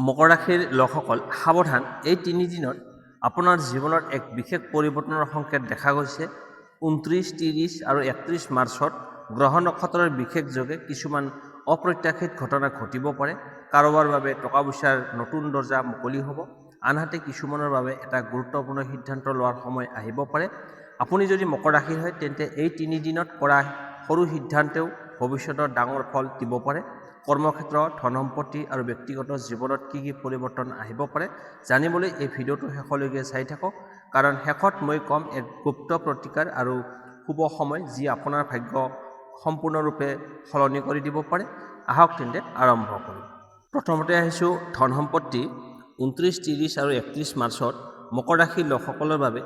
মকৰ ৰাশিৰ লোকসকল সাৱধান। এই 3 দিনত আপোনাৰ জীৱনত এক বিশেষ পৰিৱৰ্তনৰ সংকেত দেখা গৈছে। 29, 30 আৰু 31 মাৰ্চত গ্ৰহ নক্ষত্ৰৰ বিশেষ যোগে কিছুমান অপ্ৰত্যাশিত ঘটনা ঘটিব পাৰে। কাৰোবাৰ বাবে টকা পইচাৰ নতুন দৰ্জা মুকলি হ'ব, আনহাতে কিছুমানৰ বাবে এটা গুৰুত্বপূৰ্ণ সিদ্ধান্ত লোৱাৰ সময় আহিব পাৰে। আপুনি যদি মকৰ ৰাশিৰ হয় তেন্তে এই 3 দিনত কৰা সৰু সিদ্ধান্তেও ভৱিষ্যতৰ ডাঙৰ ফল দিব পাৰে। কৰ্মক্ষেত্ৰ, ধন সম্পত্তি আৰু ব্যক্তিগত জীৱনত কি পৰিৱৰ্তন আহিব পাৰে জানিবলৈ এই ভিডিঅ'টো শেষলৈকে চাই থাকক, কাৰণ শেষত মই ক'ম এক গুপ্ত প্ৰতিকাৰ আৰু শুভ সময় যি আপোনাৰ ভাগ্য সম্পূৰ্ণৰূপে সলনি কৰি দিব পাৰে। আহক তেন্তে আৰম্ভ কৰোঁ। প্ৰথমতে আহিছোঁ ধন সম্পত্তি। 29, 30 আৰু 31 মাৰ্চত মকৰ ৰাশিৰ লোকসকলৰ বাবে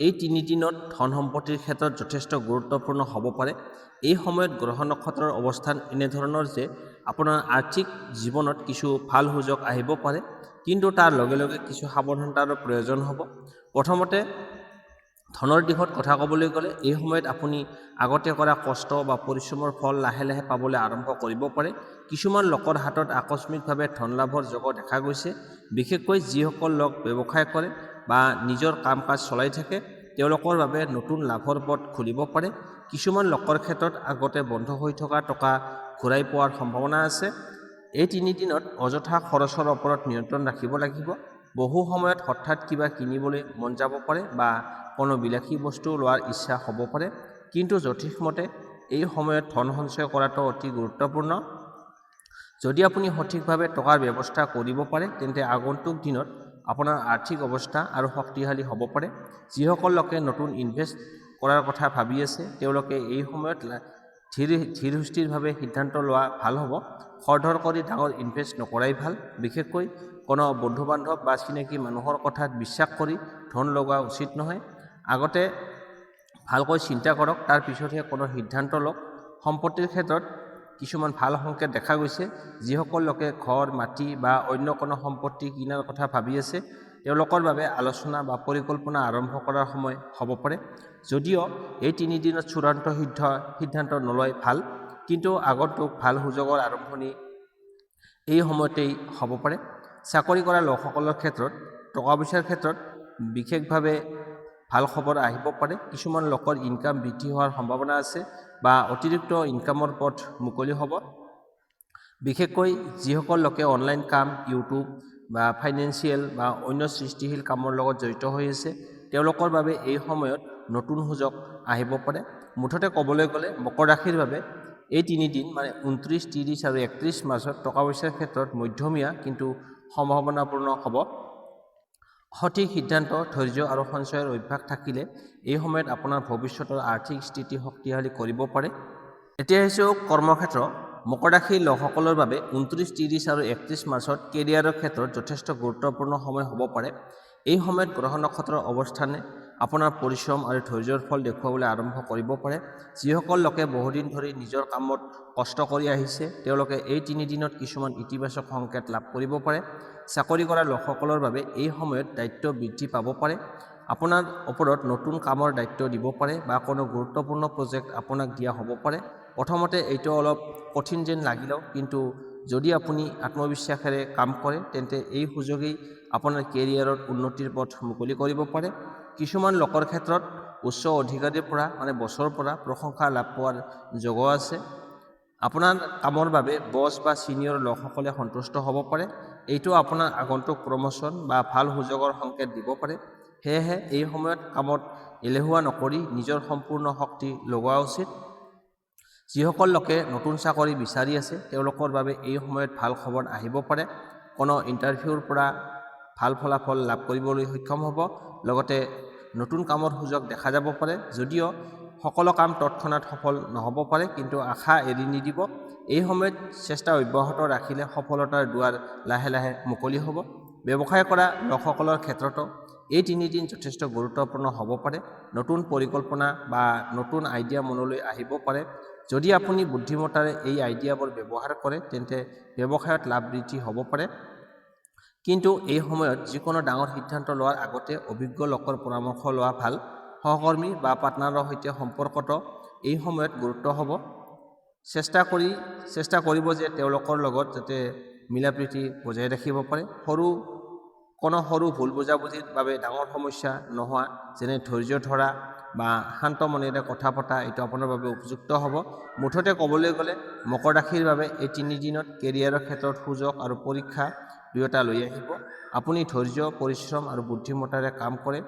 এই 3 দিনত ধন সম্পত্তিৰ ক্ষেত্ৰত যথেষ্ট গুৰুত্বপূৰ্ণ হ'ব পাৰে। এই সময়ত গ্ৰহ নক্ষত্ৰৰ অৱস্থান এনেধৰণৰ যে আপোনাৰ আৰ্থিক জীৱনত কিছু ভাল সুযোগ আহিব পাৰে, কিন্তু তাৰ লগে লগে কিছু সাৱধানতাৰো প্ৰয়োজন হ'ব। প্ৰথমতে ধনৰ দিশত কথা ক'বলৈ গ'লে এই সময়ত আপুনি আগতে কৰা কষ্ট বা পৰিশ্ৰমৰ ফল লাহে লাহে পাবলৈ আৰম্ভ কৰিব পাৰে। কিছুমান লোকৰ হাতত আকস্মিকভাৱে ধন লাভৰ যোগ দেখা গৈছে। বিশেষকৈ যিসকল লোক ব্যৱসায় কৰে বা নিজৰ কাম কাজ চলাই থাকে তেওঁলোকৰ বাবে নতুন লাভৰ পথ খুলিব পাৰে। কিছুমান লোকৰ ক্ষেত্ৰত আগতে বন্ধ হৈ থকা টকা ঘূৰাই পোৱাৰ সম্ভাৱনা আছে। এই 3 দিনত অযথা খৰচৰ ওপৰত নিয়ন্ত্ৰণ ৰাখিব লাগিব। বহু সময়ত হঠাৎ কিবা কিনিবলৈ মন যাব পাৰে বা কোনো বিলাসী বস্তু লোৱাৰ ইচ্ছা হ'ব পাৰে, কিন্তু জ্যোতিষমতে এই সময়ত ধন সঞ্চয় কৰাটো অতি গুৰুত্বপূৰ্ণ। যদি আপুনি সঠিকভাৱে টকাৰ ব্যৱস্থা কৰিব পাৰে তেন্তে আগন্তুক দিনত আপোনাৰ আৰ্থিক অৱস্থা আৰু শক্তিশালী হ'ব পাৰে। যিসকল লোকে নতুন ইনভেষ্ট কৰাৰ কথা ভাবি আছে তেওঁলোকে এই সময়ত ধীৰ সুস্থিৰভাৱে সিদ্ধান্ত লোৱা ভাল হ'ব। খৰধৰ কৰি ডাঙৰ ইনভেষ্ট নকৰাই ভাল। বিশেষকৈ কোনো বন্ধু বান্ধৱ বা চিনাকি মানুহৰ কথাত বিশ্বাস কৰি ধন লগোৱা উচিত নহয়। আগতে ভালকৈ চিন্তা কৰক, তাৰ পিছতহে কোনো সিদ্ধান্ত লওক। সম্পত্তিৰ ক্ষেত্ৰত কিছুমান ভাল সংকেত দেখা গৈছে। যিসকল লোকে ঘৰ, মাটি বা অন্য কোনো সম্পত্তি কিনাৰ কথা ভাবি আছে তেওঁলোকৰ বাবে আলোচনা বা পৰিকল্পনা আৰম্ভ কৰাৰ সময় হ'ব পাৰে। যদিও এই 3 দিনত চূড়ান্ত সিদ্ধান্ত নলয় ভাল, কিন্তু আগন্তুক ভাল সুযোগৰ আৰম্ভণি এই সময়তেই হ'ব পাৰে। চাকৰি কৰা লোকসকলৰ ক্ষেত্ৰত টকা পইচাৰ ক্ষেত্ৰত বিশেষভাৱে ভাল খবৰ আহিব পাৰে। কিছুমান লোকৰ ইনকাম বৃদ্ধি হোৱাৰ সম্ভাৱনা আছে বা অতিৰিক্ত ইনকামৰ পথ মুকলি হ'ব। বিশেষকৈ যিসকল লোকে অনলাইন কাম, ইউটিউব বা ফাইনেন্সিয়েল বা অন্য সৃষ্টিশীল কামৰ লগত জড়িত হৈ আছে তেওঁলোকৰ বাবে এই সময়ত নতুন সুযোগ আহিব পাৰে। মুঠতে ক'বলৈ গ'লে মকৰ ৰাশিৰ বাবে এই 3 দিন মানে 29, 30 আৰু 31 মাৰ্চত টকা পইচাৰ ক্ষেত্ৰত মধ্যমীয়া কিন্তু সম্ভাৱনাপূৰ্ণ হ'ব। সঠিক সিদ্ধান্ত, ধৈৰ্য আৰু সঞ্চয়ৰ অভ্যাস থাকিলে এই সময়ত আপোনাৰ ভৱিষ্যতৰ আৰ্থিক স্থিতি শক্তিশালী কৰিব পাৰে। এতিয়া আহিছোঁ কৰ্মক্ষেত্ৰ। মকৰ ৰাশিৰ লোকসকলৰ বাবে 29, 30 আৰু 31 মাৰ্চত কেৰিয়াৰৰ ক্ষেত্ৰত যথেষ্ট গুৰুত্বপূৰ্ণ সময় হ'ব পাৰে। এই সময়ত গ্ৰহ নক্ষত্ৰৰ অৱস্থানে আপোনাৰ পৰিশ্ৰম আৰু ধৈৰ্যৰ ফল দেখুৱাবলৈ আৰম্ভ কৰিব পাৰে। যিসকল লোকে বহুদিন ধৰি নিজৰ কামত কষ্ট কৰি আহিছে তেওঁলোকে এই 3 দিনত কিছুমান ইতিবাচক সংকেত লাভ কৰিব পাৰে। চাকৰি কৰা লোকসকলৰ বাবে এই সময়ত দায়িত্ব বৃদ্ধি পাব পাৰে। আপোনাৰ ওপৰত নতুন কামৰ দায়িত্ব দিব পাৰে বা কোনো গুৰুত্বপূৰ্ণ প্ৰজেক্ট আপোনাক দিয়া হ'ব পাৰে। প্ৰথমতে এইটো অলপ কঠিন যেন লাগিলেও, কিন্তু যদি আপুনি আত্মবিশ্বাসেৰে কাম কৰে তেন্তে এই সুযোগেই আপোনাৰ কেৰিয়াৰত উন্নতিৰ পথ মুকলি কৰিব পাৰে। কিছুমান লোকৰ ক্ষেত্ৰত উচ্চ অধিকাৰীৰ পৰা বছৰ পৰা প্ৰশংসা লাভ পোৱাৰ যোগ আছে। আপোনাৰ কামৰ বাবে বছ বা ছিনিয়ৰ লোকসকলে সন্তুষ্ট হ'ব পাৰে। এইটো আপোনাৰ আগন্তুক প্ৰমোচন বা ভাল সুযোগৰ সংকেত দিব পাৰে। সেয়েহে এই সময়ত কামত এলেহুৱা নকৰি নিজৰ সম্পূৰ্ণ শক্তি লগোৱা উচিত। যিসকল লোকে নতুন চাকৰি বিচাৰি আছে তেওঁলোকৰ বাবে এই সময়ত ভাল খবৰ আহিব পাৰে। কোনো ইণ্টাৰভিউৰ পৰা ভাল ফলাফল লাভ কৰিবলৈ সক্ষম হ'ব। লগতে নতুন কামৰ সুযোগ দেখা যাব পাৰে। যদিও সকলো কাম তৎক্ষণাত সফল নহ'ব পাৰে, কিন্তু আশা এৰি নিদিব। এই সময়ত চেষ্টা অব্যাহত ৰাখিলে সফলতাৰ দুৱাৰ লাহে লাহে মুকলি হ'ব। ব্যৱসায় কৰা লোকসকলৰ ক্ষেত্ৰতো এই 3 দিন যথেষ্ট গুৰুত্বপূৰ্ণ হ'ব পাৰে। নতুন পৰিকল্পনা বা নতুন আইডিয়া মনলৈ আহিব পাৰে। যদি আপুনি বুদ্ধিমত্তাৰে এই আইডিয়াবোৰ ব্যৱহাৰ কৰে তেন্তে ব্যৱসায়ত লাভ বৃদ্ধি হ'ব পাৰে। কিন্তু এই সময়ত যিকোনো ডাঙৰ সিদ্ধান্ত লোৱাৰ আগতে অভিজ্ঞ লোকৰ পৰামৰ্শ লোৱা ভাল। সহকৰ্মী বা পাৰ্টনাৰৰ সৈতে সম্পৰ্কটো এই সময়ত গুৰুত্ব হ'ব। চেষ্টা কৰিব যে তেওঁলোকৰ লগত যাতে মিলাপ্ৰীতি বজাই ৰাখিব পাৰে। কোনো সৰু ভুল বুজাবুজিৰ বাবে ডাঙৰ সমস্যা নোহোৱা, যেনে ধৈৰ্য ধৰা বা শান্ত মনেৰে কথা পতা, এইটো আপোনাৰ বাবে উপযুক্ত হ'ব। মুঠতে ক'বলৈ গ'লে মকৰ ৰাশিৰ বাবে এই 3 দিনত কেৰিয়াৰৰ ক্ষেত্ৰত সুযোগ আৰু পৰীক্ষা দুয়োটা লৈ আহিব। আপুনি ধৈৰ্য, পৰিশ্ৰম আৰু বুদ্ধিমত্তাৰে কাম কৰে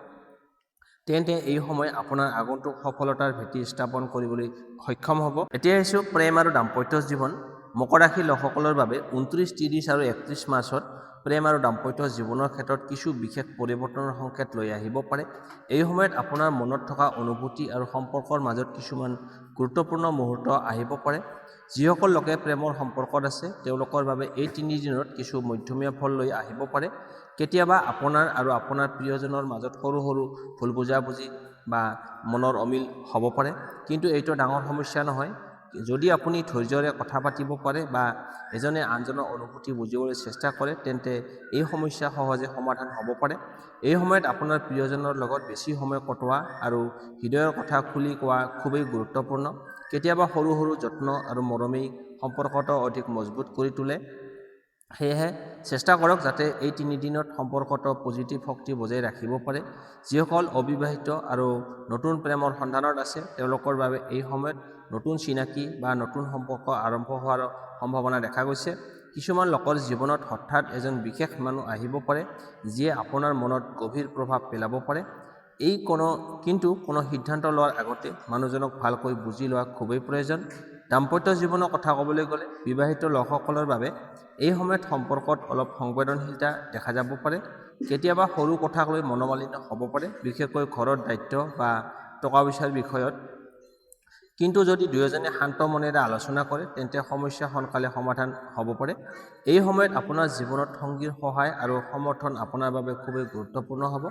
তেন্তে এই সময় আপোনাৰ আগন্তুক সফলতাৰ ভেটি স্থাপন কৰিবলৈ সক্ষম হ'ব। এতিয়া আহিছোঁ প্ৰেম আৰু দাম্পত্য জীৱন। মকৰ ৰাশিৰ লোকসকলৰ বাবে 29, 30 আৰু 31 মাৰ্চত প্ৰেম আৰু দাম্পত্য জীৱনৰ ক্ষেত্ৰত কিছু বিশেষ পৰিৱৰ্তনৰ সংকেত লৈ আহিব পাৰে। এই সময়ত আপোনাৰ মনত থকা অনুভূতি আৰু সম্পৰ্কৰ মাজত কিছুমান গুৰুত্বপূৰ্ণ মুহূৰ্ত আহিব পাৰে। যিসকল লোকে প্ৰেমৰ সম্পৰ্কত আছে তেওঁলোকৰ বাবে এই 3 দিনত কিছু মধ্যমীয়া ফল লৈ আহিব পাৰে। কেতিয়াবা আপোনাৰ আৰু আপোনাৰ প্ৰিয়জনৰ মাজত সৰু সৰু ভুল বুজাবুজি বা মনৰ অমিল হ'ব পাৰে, কিন্তু এইটো ডাঙৰ সমস্যা নহয়। যদি আপুনি ধৈৰ্যৰে কথা পাতিব পাৰে বা এজনে আনজনৰ অনুভূতি বুজিবলৈ চেষ্টা কৰে তেন্তে এই সমস্যা সহজে সমাধান হ'ব পাৰে। এই সময়ত আপোনাৰ প্ৰিয়জনৰ লগত বেছি সময় কটোৱা আৰু হৃদয়ৰ কথা খুলি কোৱা খুবেই গুৰুত্বপূৰ্ণ। কেতিয়াবা সৰু সৰু যত্ন আৰু মৰমেই সম্পৰ্কটো অধিক মজবুত কৰি তোলে। সেয়েহে চেষ্টা কৰক যাতে এই 3 দিনত সম্পৰ্কটো পজিটিভ শক্তি বজাই ৰাখিব পাৰে। যিসকল অবিবাহিত আৰু নতুন প্ৰেমৰ সন্ধানত আছে তেওঁলোকৰ বাবে এই সময়ত নতুন চিনাকি বা নতুন সম্পৰ্ক আৰম্ভ হোৱাৰ সম্ভাৱনা দেখা গৈছে। কিছুমান লোকৰ জীৱনত হঠাৎ এজন বিশেষ মানুহ আহিব পাৰে যিয়ে আপোনাৰ মনত গভীৰ প্ৰভাৱ পেলাব পাৰে। কিন্তু কোনো সিদ্ধান্ত লোৱাৰ আগতে মানুহজনক ভালকৈ বুজি লোৱা খুবেই প্ৰয়োজন। দাম্পত্য জীৱনৰ কথা ক'বলৈ গ'লে বিবাহিত লোকসকলৰ বাবে এই সময়ত সম্পৰ্কত অলপ সংবেদনশীলতা দেখা যাব পাৰে। কেতিয়াবা সৰু কথাক লৈ মনোমালিন্য হ'ব পাৰে, বিশেষকৈ ঘৰৰ দায়িত্ব বা টকা পইচাৰ বিষয়ত। কিন্তু যদি দুয়োজনে শান্ত মনেৰে আলোচনা কৰে তেন্তে সমস্যা সোনকালে সমাধান হ'ব পাৰে। এই সময়ত আপোনাৰ জীৱনত সংগীৰ সহায় আৰু সমৰ্থন আপোনাৰ বাবে খুবেই গুৰুত্বপূৰ্ণ হ'ব।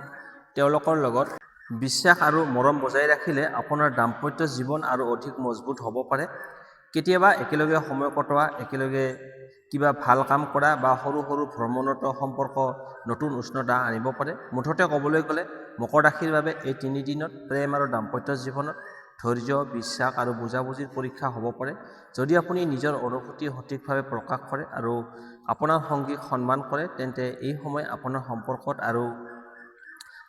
তেওঁলোকৰ লগত বিশ্বাস আৰু মৰম বজাই ৰাখিলে আপোনাৰ দাম্পত্য জীৱন আৰু অধিক মজবুত হ'ব পাৰে। কেতিয়াবা একেলগে সময় কটোৱা, একেলগে কিবা ভাল কাম কৰা বা সৰু সৰু ভ্ৰমণতো সম্পৰ্ক নতুন উষ্ণতা আনিব পাৰে। মুঠতে ক'বলৈ গ'লে মকৰ ৰাশিৰ বাবে এই 3 দিনত প্ৰেম আৰু দাম্পত্য জীৱনত ধৈৰ্য, বিশ্বাস আৰু বুজাবুজিৰ পৰীক্ষা হ'ব পাৰে। যদি আপুনি নিজৰ অনুভূতি সঠিকভাৱে প্ৰকাশ কৰে আৰু আপোনাৰ সঙ্গীক সন্মান কৰে তেন্তে এই সময় আপোনাৰ সম্পৰ্কত আৰু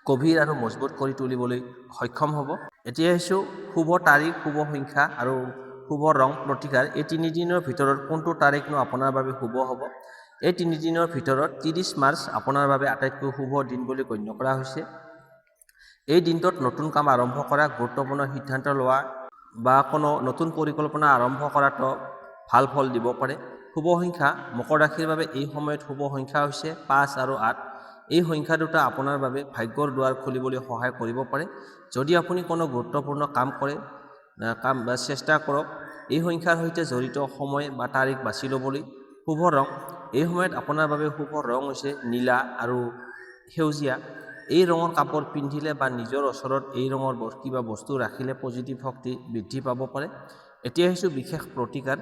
গভীৰ আৰু মজবুত কৰি তুলিবলৈ সক্ষম হ'ব। এতিয়া আহিছোঁ শুভ তাৰিখ, শুভ সংখ্যা আৰু শুভ ৰং প্ৰতিকাৰ। এই 3 দিনৰ ভিতৰত কোনটো তাৰিখনো আপোনাৰ বাবে শুভ হ'ব? এই 3 দিনৰ ভিতৰত 30 মাৰ্চ আপোনাৰ বাবে আটাইতকৈ শুভ দিন বুলি গণ্য কৰা হৈছে। এই দিনটোত নতুন কাম আৰম্ভ কৰা, গুৰুত্বপূৰ্ণ সিদ্ধান্ত লোৱা বা কোনো নতুন পৰিকল্পনা আৰম্ভ কৰাটো ভাল ফল দিব পাৰে। শুভ সংখ্যা মকৰ ৰাশিৰ বাবে এই সময়ত শুভ সংখ্যা হৈছে 5 আৰু 8। এই সংখ্যা দুটা আপোনাৰ বাবে ভাগ্যৰ দুৱাৰ খুলিবলৈ সহায় কৰিব পাৰে। যদি আপুনি কোনো গুৰুত্বপূৰ্ণ কাম চেষ্টা কৰক, এই সংখ্যাৰ সৈতে জড়িত সময় বা তাৰিখ বাছি ল'বলৈ। শুভ ৰং এই সময়ত আপোনাৰ বাবে শুভ ৰং হৈছে নীলা আৰু সেউজীয়া। এই ৰঙৰ কাপোৰ পিন্ধিলে বা নিজৰ ওচৰত এই ৰঙৰ কিবা বস্তু ৰাখিলে পজিটিভ শক্তি বৃদ্ধি পাব পাৰে। এতিয়া আহিছোঁ বিশেষ প্ৰতিকাৰ।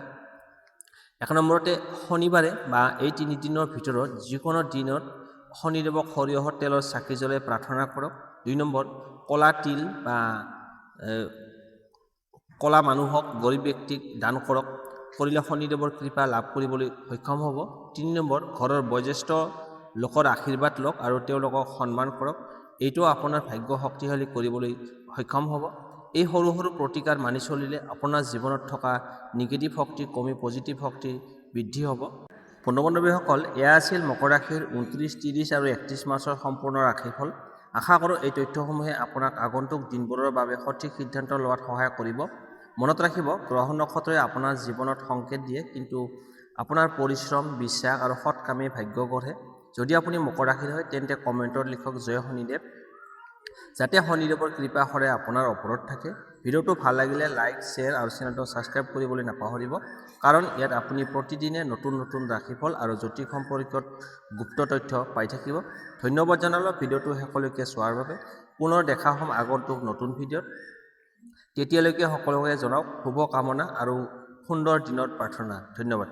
1 নম্বৰতে শনিবাৰে বা এই 3 দিনৰ ভিতৰত যিকোনো দিনত শনিদেৱক সৰিয়হৰ তেলৰ চাকি জ্বলাই প্ৰাৰ্থনা কৰক। 2 নম্বৰ, ক'লা তিল বা ক'লা মানুহক, গৰীব ব্যক্তিক দান কৰিলে শনিদেৱৰ কৃপা লাভ কৰিবলৈ সক্ষম হ'ব। 3 নম্বৰ, ঘৰৰ বয়োজ্যেষ্ঠ লোকৰ আশীৰ্বাদ লওক আৰু তেওঁলোকক সন্মান কৰক। এইটো আপোনাৰ ভাগ্য শক্তিশালী কৰিবলৈ সক্ষম হ'ব। এই সৰু সৰু প্ৰতিকাৰ মানি চলিলে আপোনাৰ জীৱনত থকা নিগেটিভ শক্তি কমি পজিটিভ শক্তি বৃদ্ধি হ'ব। বন্ধু বান্ধৱীসকল, এয়া আছিল মকৰ ৰাশিৰ 29, 30 আৰু 31 মাৰ্চৰ সম্পূৰ্ণ ৰাশিফল। আশা কৰোঁ এই তথ্যসমূহে আপোনাক আগন্তুক দিনবোৰৰ বাবে সঠিক সিদ্ধান্ত লোৱাত সহায় কৰিব। মনত ৰাখিব, গ্ৰহ নক্ষত্ৰই আপোনাৰ জীৱনত সংকেত দিয়ে, কিন্তু আপোনাৰ পৰিশ্ৰম, বিশ্বাস আৰু সৎ কামেই ভাগ্য গঢ়ে। যদি আপুনি মকৰ ৰাশিৰ হয় তেন্তে কমেণ্টত লিখক জয় শনিদেৱ, যাতে শনিদেৱৰ কৃপা সদায় আপোনাৰ ওপৰত থাকে। ভিডিঅ'টো ভাল লাগিলে লাইক, শ্বেয়াৰ আৰু চেনেলটো ছাবস্ক্ৰাইব কৰিবলৈ নাপাহৰিব, কাৰণ ইয়াত আপুনি প্ৰতিদিনে নতুন নতুন ৰাশিফল আৰু জ্যোতিষ সম্পৰ্কীয় গুপ্ত তথ্য পাই থাকিব। ধন্যবাদ জনালোঁ ভিডিঅ'টো শেষলৈকে চোৱাৰ বাবে। পুনৰ দেখা হ'ম আগন্তুক নতুন ভিডিঅ'ত। তেতিয়ালৈকে সকলোকে জনাওক শুভ কামনা আৰু সুন্দৰ দিনৰ প্ৰাৰ্থনা। ধন্যবাদ।